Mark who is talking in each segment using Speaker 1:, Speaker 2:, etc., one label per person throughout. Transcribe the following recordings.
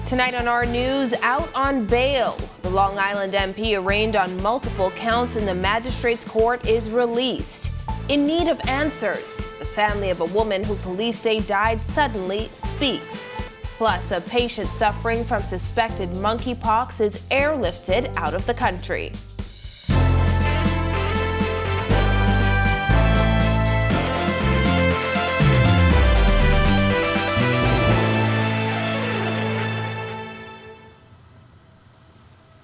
Speaker 1: Tonight on our news, out on bail. The Long Island MP arraigned on multiple counts in the magistrate's court is released. In need of answers, the family of a woman who police say died suddenly speaks. Plus, a patient suffering from suspected monkeypox is airlifted out of the country.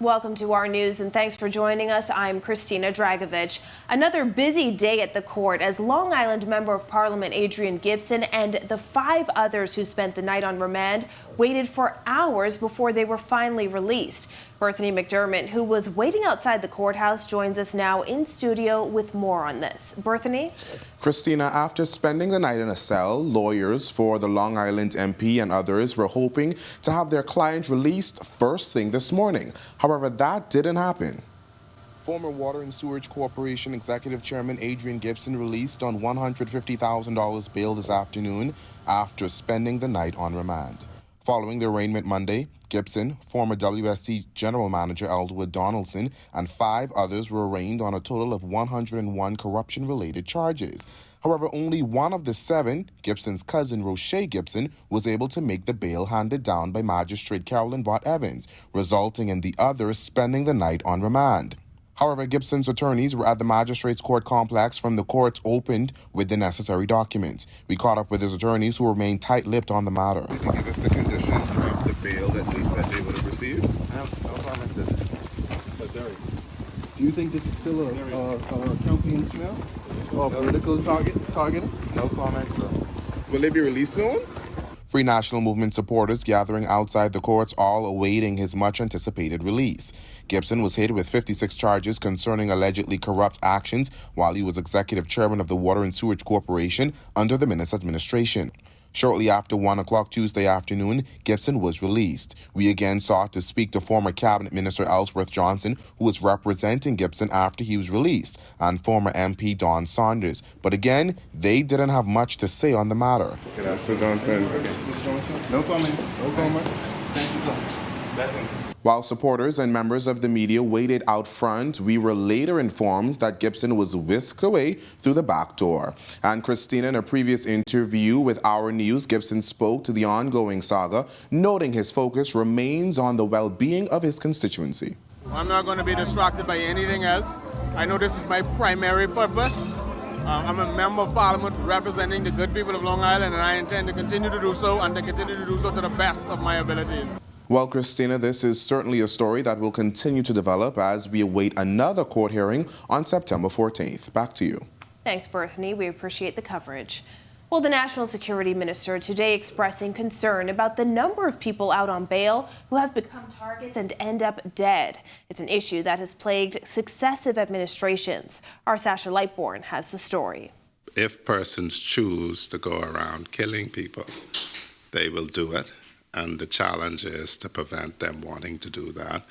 Speaker 1: Welcome to our news and thanks for joining us. I'm Christina Dragovich. Another busy day at the court as Long Island Member of Parliament Adrian Gibson and the 5 others who spent the night on remand waited for hours before they were finally released. Bethany McDermott, who was waiting outside the courthouse, joins us now in studio with more on this. Bethany?
Speaker 2: Christina, after spending the night in a cell, lawyers for the Long Island MP and others were hoping to have their client released first thing this morning. However, that didn't happen. Former Water and Sewerage Corporation Executive Chairman Adrian Gibson released on $150,000 bail this afternoon after spending the night on remand. Following the arraignment Monday, Gibson, former WSC General Manager Eldwood Donaldson, and 5 others were arraigned on a total of 101 corruption-related charges. However, only one of the 7, Gibson's cousin Roche Gibson, was able to make the bail handed down by Magistrate Carolyn Vaught Evans, resulting in the others spending the night on remand. However, Gibson's attorneys were at the magistrate's court complex from the courts opened with the necessary documents. We caught up with his attorneys who remained tight-lipped on the matter. Did you give us the conditions of the bail at least that they would have received?
Speaker 3: No comments to this. Do you think this is still a campaign smell? Or political targeting?
Speaker 4: No comments, sir.
Speaker 2: Will they be released soon? Free National Movement supporters gathering outside the courts, all awaiting his much-anticipated release. Gibson was hit with 56 charges concerning allegedly corrupt actions while he was executive chairman of the Water and Sewerage Corporation under the Minnis administration. Shortly after 1 o'clock Tuesday afternoon, Gibson was released. We again sought to speak to former Cabinet Minister Ellsworth Johnson, who was representing Gibson after he was released, and former MP Don Saunders. But again, they didn't have much to say on the matter.
Speaker 4: Mr. Johnson. Okay.
Speaker 3: Mr. Johnson?
Speaker 4: No comment.
Speaker 3: No comment.
Speaker 4: Thank you, sir. Blessings.
Speaker 2: While supporters and members of the media waited out front, we were later informed that Gibson was whisked away through the back door. And Christina, in a previous interview with Our News, Gibson spoke to the ongoing saga, noting his focus remains on the well-being of his constituency.
Speaker 5: I'm not going to be distracted by anything else. I know this is my primary purpose. I'm a member of Parliament representing the good people of Long Island, and I intend to continue to do so and to continue to do so to the best of my abilities.
Speaker 2: Well, Christina, this is certainly a story that will continue to develop as we await another court hearing on September 14th. Back to you.
Speaker 1: Thanks, Bethany. We appreciate the coverage. Well, the National Security Minister today expressing concern about the number of people out on bail who have become targets and end up dead. It's an issue that has plagued successive administrations. Our Sasha Lightbourne has the story.
Speaker 6: If persons choose to go around killing people, they will do it. And the challenge is to prevent them wanting to do that.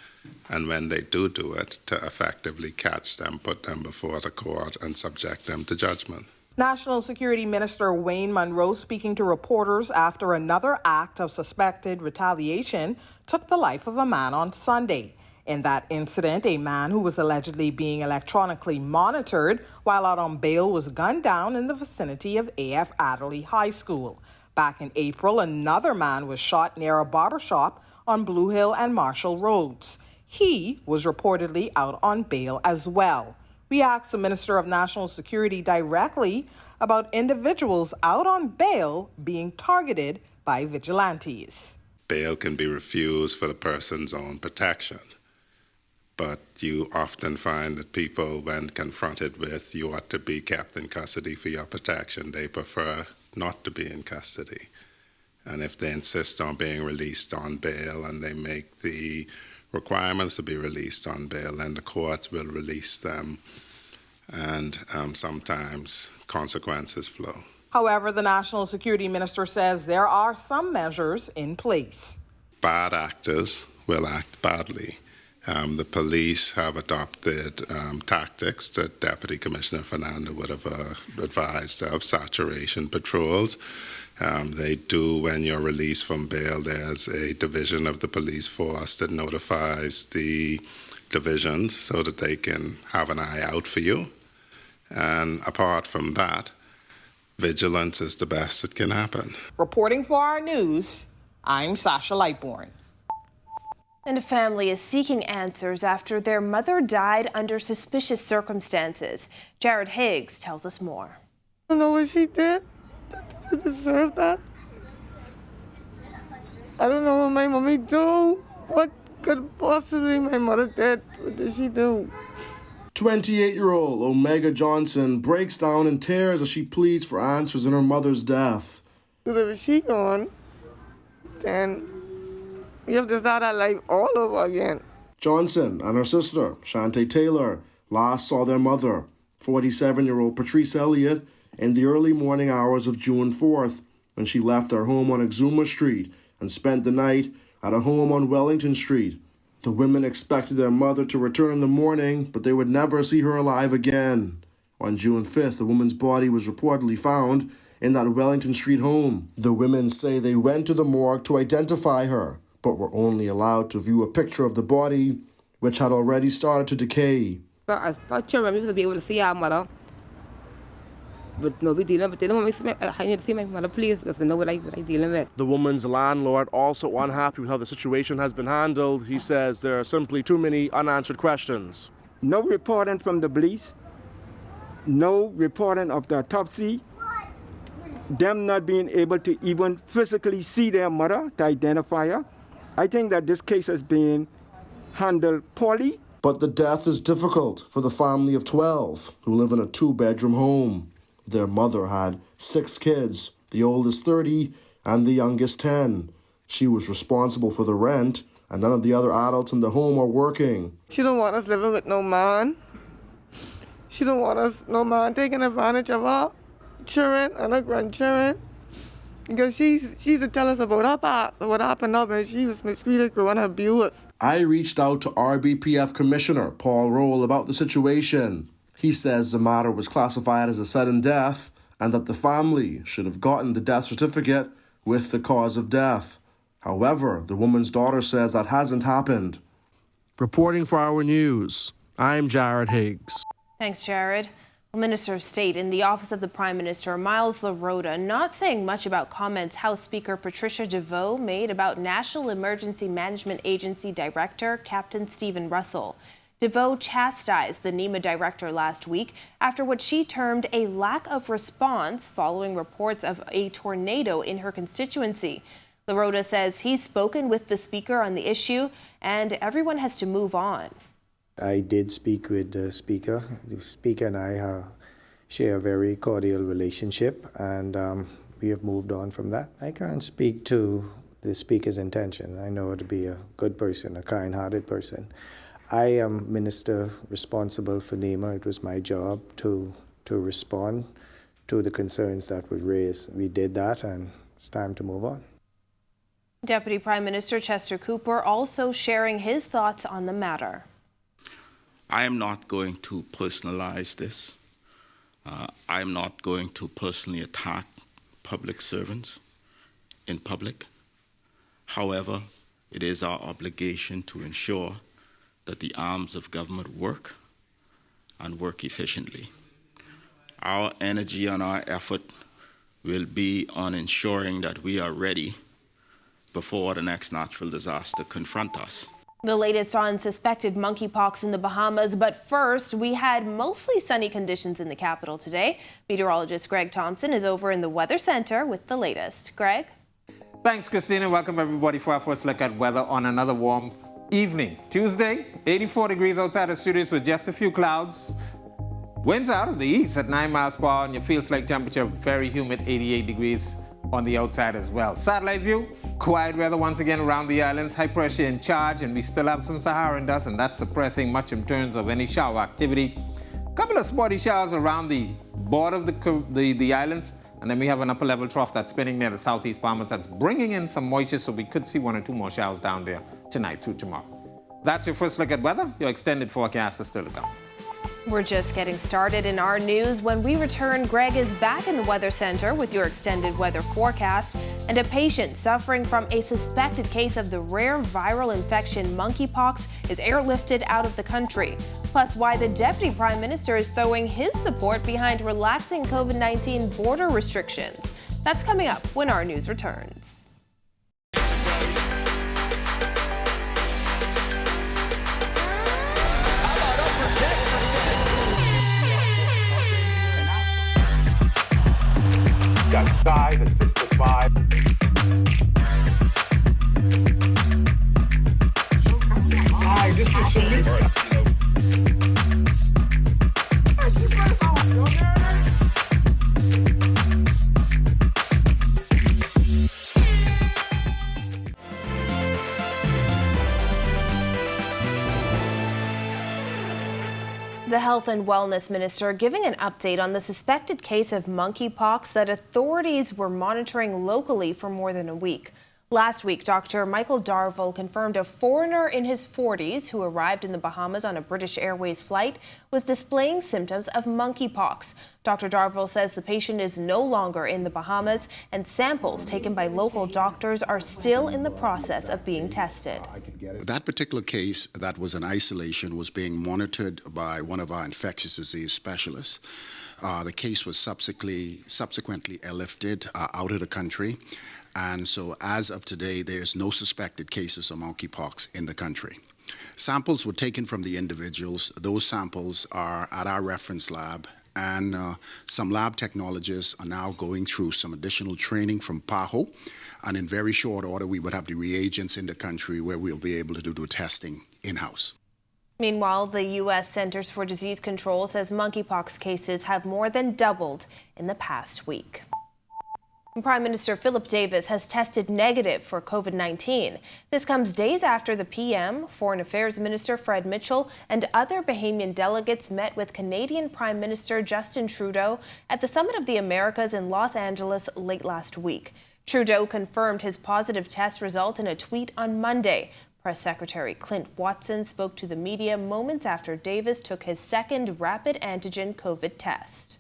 Speaker 6: And when they do it, to effectively catch them, put them before the court, and subject them to judgment.
Speaker 7: National Security Minister Wayne Monroe speaking to reporters after another act of suspected retaliation took the life of a man on Sunday. In that incident, a man who was allegedly being electronically monitored while out on bail was gunned down in the vicinity of A.F. Adderley High School. Back in April, another man was shot near a barbershop on Blue Hill and Marshall Roads. He was reportedly out on bail as well. We asked the Minister of National Security directly about individuals out on bail being targeted by vigilantes.
Speaker 6: Bail can be refused for the person's own protection, but you often find that people, when confronted with you ought to be kept in custody for your protection, they prefer not to be in custody. And if they insist on being released on bail and they make the requirements to be released on bail, then the courts will release them, and sometimes consequences flow.
Speaker 7: However, the National Security Minister says there are some measures in place.
Speaker 6: Bad actors will act badly. The police have adopted tactics that Deputy Commissioner Fernando would have advised of, saturation patrols. They do, when you're released from bail, there's a division of the police force that notifies the divisions so that they can have an eye out for you. And apart from that, vigilance is the best that can happen.
Speaker 7: Reporting for our news, I'm Sasha Lightbourne.
Speaker 1: And a family is seeking answers after their mother died under suspicious circumstances. Jared Higgs tells us more.
Speaker 8: I don't know what she did to deserve that. I don't know what my mommy do. What could possibly my mother did? What did she do?
Speaker 9: 28-year-old Omega Johnson breaks down in tears as she pleads for answers in her mother's death.
Speaker 8: Because if she gone, then we have to start our life all over again.
Speaker 9: Johnson and her sister, Shantae Taylor, last saw their mother, 47-year-old Patrice Elliott, in the early morning hours of June 4th, when she left her home on Exuma Street and spent the night at a home on Wellington Street. The women expected their mother to return in the morning, but they would never see her alive again. On June 5th, the woman's body was reportedly found in that Wellington Street home. The women say they went to the morgue to identify her, but were only allowed to view a picture of the body, which had already started to decay.
Speaker 8: As children, we used to be able to see our mother. But no, we dealing, but they don't want me to I need to see my mother, please, because they know what I'm dealing with.
Speaker 10: The woman's landlord also unhappy with how the situation has been handled. He says there are simply too many unanswered questions.
Speaker 8: No reporting from the police, no reporting of the autopsy, them not being able to even physically see their mother to identify her. I think that this case has been handled poorly.
Speaker 9: But the death is difficult for the family of 12 who live in a 2-bedroom home. Their mother had 6 kids, the oldest 30 and the youngest 10. She was responsible for the rent, and none of the other adults in the home are working.
Speaker 8: She don't want us living with no man. She don't want us, no man taking advantage of her children and her grandchildren. Because she's to tell us about her past, what happened up, and she was mistreated, growing abused.
Speaker 9: I reached out to RBPF Commissioner Paul Roll about the situation. He says the matter was classified as a sudden death and that the family should have gotten the death certificate with the cause of death. However, the woman's daughter says that hasn't happened.
Speaker 10: Reporting for Our News, I'm Jared Higgs.
Speaker 1: Thanks, Jared. Well, Minister of State in the Office of the Prime Minister, Miles LaRota, not saying much about comments House Speaker Patricia DeVoe made about National Emergency Management Agency Director Captain Stephen Russell. DeVoe chastised the NEMA director last week after what she termed a lack of response following reports of a tornado in her constituency. LaRota says he's spoken with the speaker on the issue and everyone has to move on.
Speaker 11: I did speak with the speaker. The speaker and I share a very cordial relationship, and we have moved on from that. I can't speak to the speaker's intention. I know her to be a good person, a kind-hearted person. I am minister responsible for NEMA. It was my job to respond to the concerns that were raised. We did that, and it's time to move on.
Speaker 1: Deputy Prime Minister Chester Cooper also sharing his thoughts on the matter.
Speaker 12: I am not going to personalize this. I am not going to personally attack public servants in public. However, it is our obligation to ensure that the arms of government work and work efficiently. Our energy and our effort will be on ensuring that we are ready before the next natural disaster confronts us.
Speaker 1: The latest on suspected monkeypox in the Bahamas, but first, we had mostly sunny conditions in the capital today. Meteorologist Greg Thompson is over in the Weather Center with the latest. Greg?
Speaker 13: Thanks, Christina. Welcome, everybody, for our first look at weather on another warm evening. Tuesday, 84 degrees outside the studios with just a few clouds. Winds out of the east at 9 miles per hour, and your feels-like temperature very humid, 88 degrees on the outside as well. Satellite view, quiet weather once again around the islands. High pressure in charge, and we still have some Saharan dust, and that's suppressing much in terms of any shower activity. A couple of spotty showers around the border of the islands, and then we have an upper level trough that's spinning near the southeast Bahamas that's bringing in some moisture, so we could see 1 or 2 more showers down there tonight through tomorrow. That's your first look at weather. Your extended forecast is still to come.
Speaker 1: We're just getting started in our news. When we return, Greg is back in the Weather Center with your extended weather forecast, and a patient suffering from a suspected case of the rare viral infection monkeypox is airlifted out of the country. Plus, why the Deputy Prime Minister is throwing his support behind relaxing COVID-19 border restrictions. That's coming up when our news returns.
Speaker 14: Got size at 6'5". Hi, this is Shamik.
Speaker 1: The Health and Wellness Minister giving an update on the suspected case of monkeypox that authorities were monitoring locally for more than a week. Last week, Dr. Michael Darville confirmed a foreigner in his 40s who arrived in the Bahamas on a British Airways flight was displaying symptoms of monkeypox. Dr. Darville says the patient is no longer in the Bahamas, and samples taken by local doctors are still in the process of being tested.
Speaker 15: That particular case that was in isolation was being monitored by one of our infectious disease specialists. The case was subsequently airlifted out of the country. And so as of today, there's no suspected cases of monkeypox in the country. Samples were taken from the individuals. Those samples are at our reference lab, and some lab technologists are now going through some additional training from PAHO. And in very short order, we would have the reagents in the country where we'll be able to do testing in-house.
Speaker 1: Meanwhile, the U.S. Centers for Disease Control says monkeypox cases have more than doubled in the past week. Prime Minister Philip Davis has tested negative for COVID-19. This comes days after the PM, Foreign Affairs Minister Fred Mitchell, and other Bahamian delegates met with Canadian Prime Minister Justin Trudeau at the Summit of the Americas in Los Angeles late last week. Trudeau confirmed his positive test result in a tweet on Monday. Press Secretary Clint Watson spoke to the media moments after Davis took his second rapid antigen COVID test.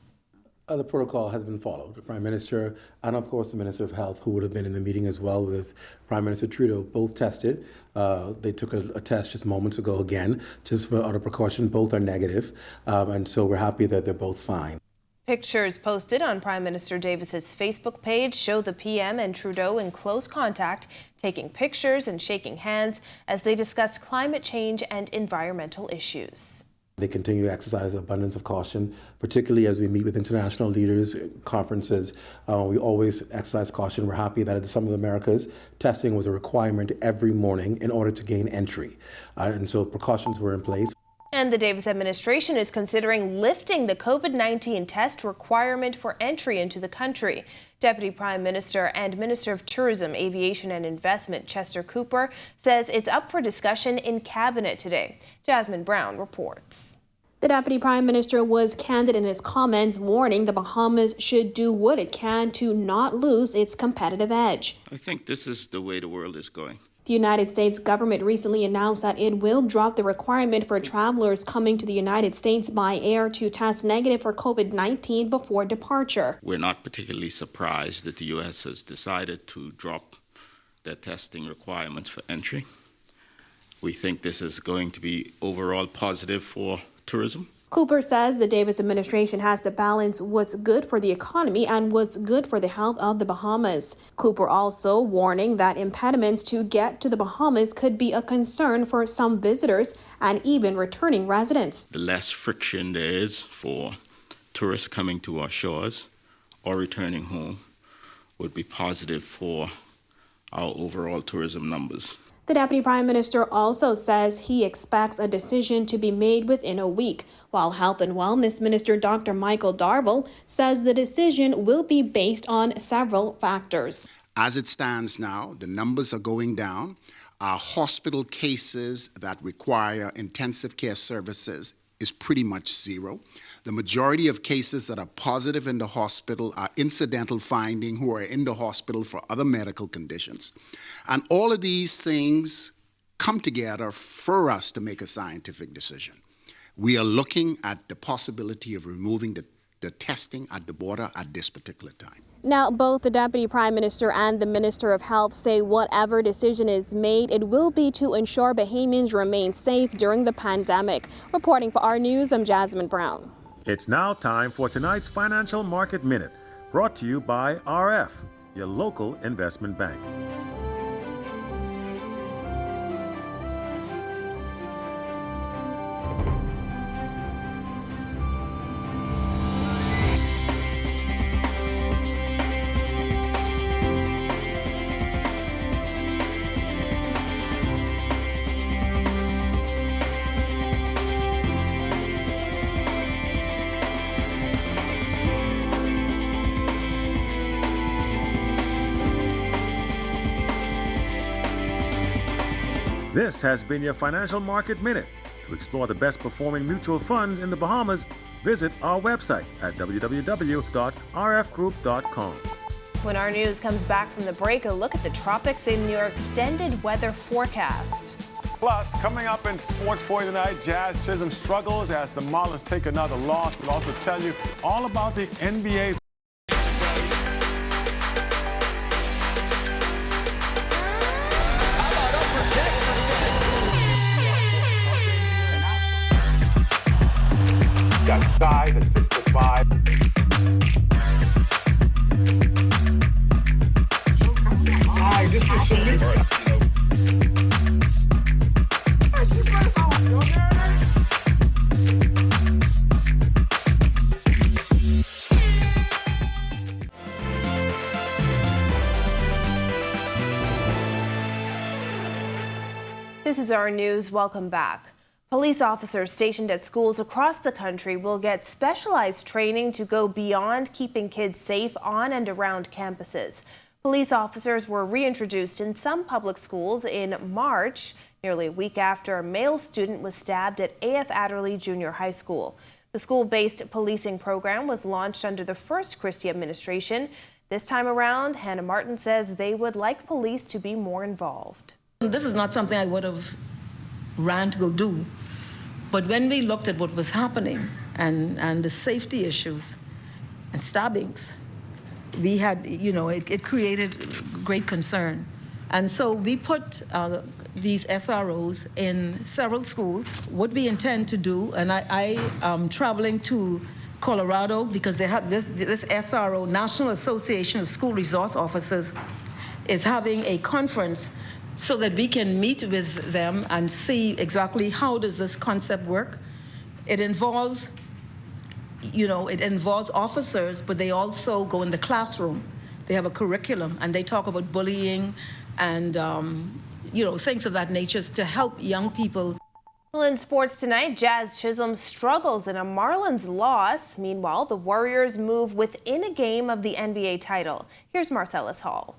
Speaker 16: The protocol has been followed. The Prime Minister and, of course, the Minister of Health, who would have been in the meeting as well with Prime Minister Trudeau, both tested. They took a test just moments ago again, just for out of precaution. Both are negative, and so we're happy that they're both fine.
Speaker 1: Pictures posted on Prime Minister Davis's Facebook page show the PM and Trudeau in close contact, taking pictures and shaking hands as they discussed climate change and environmental issues.
Speaker 16: They continue to exercise an abundance of caution, particularly as we meet with international leaders, conferences. We always exercise caution. We're happy that at the Summit of the Americas, testing was a requirement every morning in order to gain entry. And so precautions were in place.
Speaker 1: And the Davis administration is considering lifting the COVID-19 test requirement for entry into the country. Deputy Prime Minister and Minister of Tourism, Aviation and Investment Chester Cooper says it's up for discussion in Cabinet today. Jasmine Brown reports.
Speaker 17: The Deputy Prime Minister was candid in his comments, warning the Bahamas should do what it can to not lose its competitive edge.
Speaker 12: I think this is the way the world is going.
Speaker 17: The United States government recently announced that it will drop the requirement for travelers coming to the United States by air to test negative for COVID-19 before departure.
Speaker 12: We're not particularly surprised that the U.S. has decided to drop their testing requirements for entry. We think this is going to be overall positive for tourism.
Speaker 17: Cooper says the Davis administration has to balance what's good for the economy and what's good for the health of the Bahamas. Cooper also warning that impediments to get to the Bahamas could be a concern for some visitors and even returning residents.
Speaker 12: The less friction there is for tourists coming to our shores or returning home would be positive for our overall tourism numbers.
Speaker 17: The Deputy Prime Minister also says he expects a decision to be made within a week, while Health and Wellness Minister Dr. Michael Darville says the decision will be based on several factors.
Speaker 15: As it stands now, the numbers are going down. Our hospital cases that require intensive care services is pretty much zero. The majority of cases that are positive in the hospital are incidental finding who are in the hospital for other medical conditions. And all of these things come together for us to make a scientific decision. We are looking at the possibility of removing the testing at the border at this particular time.
Speaker 17: Now, both the Deputy Prime Minister and the Minister of Health say whatever decision is made, it will be to ensure Bahamians remain safe during the pandemic. Reporting for our news, I'm Jasmine Brown.
Speaker 18: It's now time for tonight's Financial Market Minute, brought to you by RF, your local investment bank. This has been your Financial Market Minute. To explore the best performing mutual funds in the Bahamas, visit our website at www.rfgroup.com.
Speaker 1: When our news comes back from the break, a look at the tropics in your extended weather forecast.
Speaker 19: Plus, coming up in sports for you tonight, Jazz Chisholm struggles as the Marlins take another loss. We'll also tell you all about the NBA.
Speaker 14: Got size at 6'5". Hi, this is Shamik.
Speaker 1: This is our news. Welcome back. Police officers stationed at schools across the country will get specialized training to go beyond keeping kids safe on and around campuses. Police officers were reintroduced in some public schools in March, nearly a week after a male student was stabbed at A.F. Adderley Junior High School. The school-based policing program was launched under the first Christie administration. This time around, Hannah Martin says they would like police to be more involved.
Speaker 20: This is not something I would have ran to go do. But when we looked at what was happening and the safety issues and stabbings, we had, it created great concern. And so we put these SROs in several schools. What we intend to do, and I am traveling to Colorado because they have this SRO, National Association of School Resource Officers, is having a conference so that we can meet with them and see exactly how does this concept work. It involves, officers, but they also go in the classroom. They have a curriculum, and they talk about bullying and, things of that nature to help young people.
Speaker 1: Well, in sports tonight, Jazz Chisholm struggles in a Marlins loss. Meanwhile, the Warriors move within a game of the NBA title. Here's Marcellus Hall.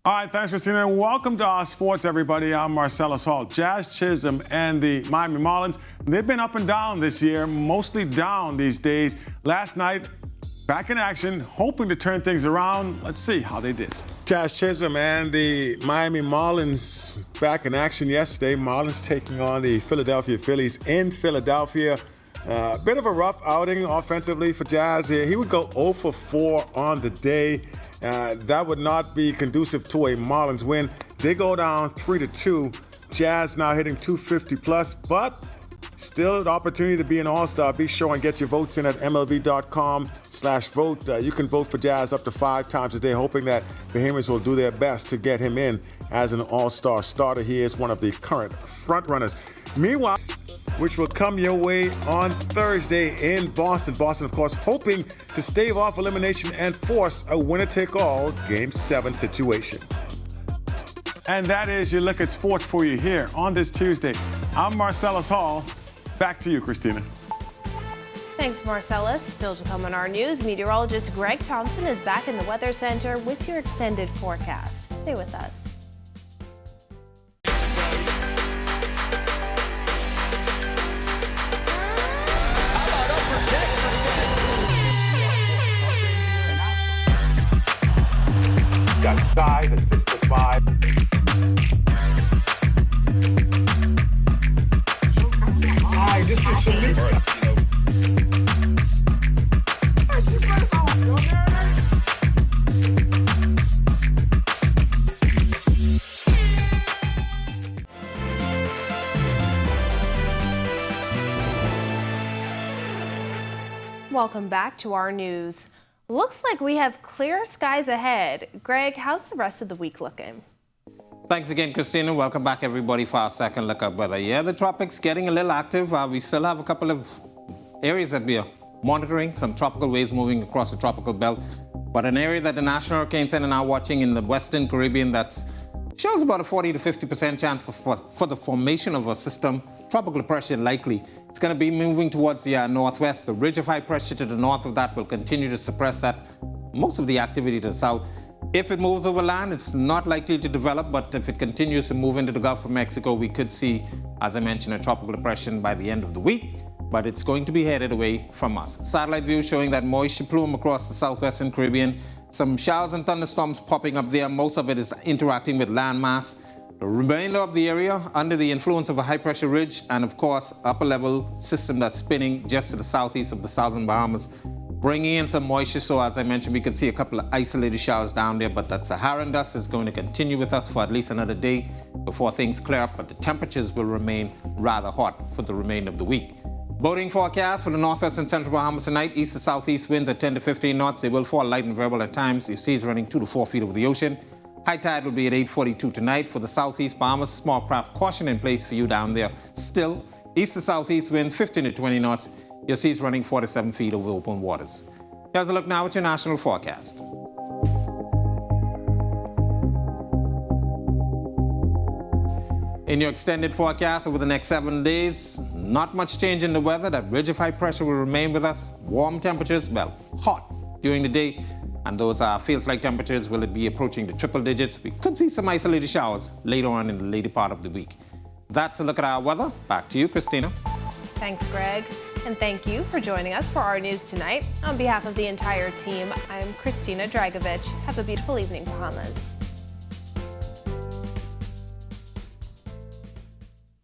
Speaker 19: All right, thanks, Christina. Welcome to our sports, everybody. I'm Marcellus Hall. Jazz Chisholm and the Miami Marlins, they've been up and down this year, mostly down these days. Last night, back in action, hoping to turn things around. Let's see how they did. Jazz Chisholm and the Miami Marlins back in action yesterday. Marlins taking on the Philadelphia Phillies in Philadelphia. Bit of a rough outing offensively for Jazz here. He would go 0 for 4 on the day. That would not be conducive to a Marlins win. They go down 3-2. Jazz now hitting 250 plus, but still an opportunity to be an all-star. Be sure and get your votes in at MLB.com/vote. You can vote for Jazz up to 5 times a day, hoping that Bahamians will do their best to get him in as an all-star starter. He is one of the current front-runners. Meanwhile, which will come your way on Thursday in Boston. Boston, of course, hoping to stave off elimination and force a winner-take-all Game 7 situation. And that is your look at sports for you here on this Tuesday. I'm Marcellus Hall. Back to you, Christina.
Speaker 1: Thanks, Marcellus. Still to come on our news, meteorologist Greg Thompson is back in the Weather Center with your extended forecast. Stay with us.
Speaker 14: Got size at 6'5". Hi, this is
Speaker 1: welcome back to our news. Looks like we have clear skies ahead. Greg, how's the rest of the week looking?
Speaker 13: Thanks again, Christina. Welcome back, everybody, for our second look at weather. Yeah, the tropics getting a little active. We still have a couple of areas that we are monitoring, some tropical waves moving across the tropical belt. But an area that the National Hurricane Center now watching in the Western Caribbean that's shows about a 40 to 50% chance for the formation of a system, tropical depression likely. It's going to be moving towards the northwest. The ridge of high pressure to the north of that will continue to suppress that, most of the activity to the south. If it moves over land, it's not likely to develop, but if it continues to move into the Gulf of Mexico, we could see, as I mentioned, a tropical depression by the end of the week, but it's going to be headed away from us. Satellite view showing that moisture plume across the southwestern Caribbean. Some showers and thunderstorms popping up there. Most of it is interacting with landmass. The remainder of the area under the influence of a high-pressure ridge and, of course, upper-level system that's spinning just to the southeast of the southern Bahamas, bringing in some moisture. So, as I mentioned, we could see a couple of isolated showers down there, but that Saharan dust is going to continue with us for at least another day before things clear up, but the temperatures will remain rather hot for the remainder of the week. Boating forecast for the northwest and central Bahamas tonight. East to southeast winds at 10 to 15 knots. They will fall light and variable at times. Your seas running 2 to 4 feet over the ocean. High tide will be at 8:42 tonight. For the southeast Bahamas, small craft caution in place for you down there. Still, east to southeast winds 15 to 20 knots. Your seas running 4 to 7 feet over open waters. Here's a look now at your national forecast. In your extended forecast over the next 7 days, not much change in the weather. That ridge of high pressure will remain with us. Warm temperatures, well, hot during the day. And those are feels-like temperatures. Will it be approaching the triple digits? We could see some isolated showers later on in the later part of the week. That's a look at our weather. Back to you, Christina.
Speaker 1: Thanks, Greg. And thank you for joining us for our news tonight. On behalf of the entire team, I'm Christina Dragovich. Have a beautiful evening, Bahamas.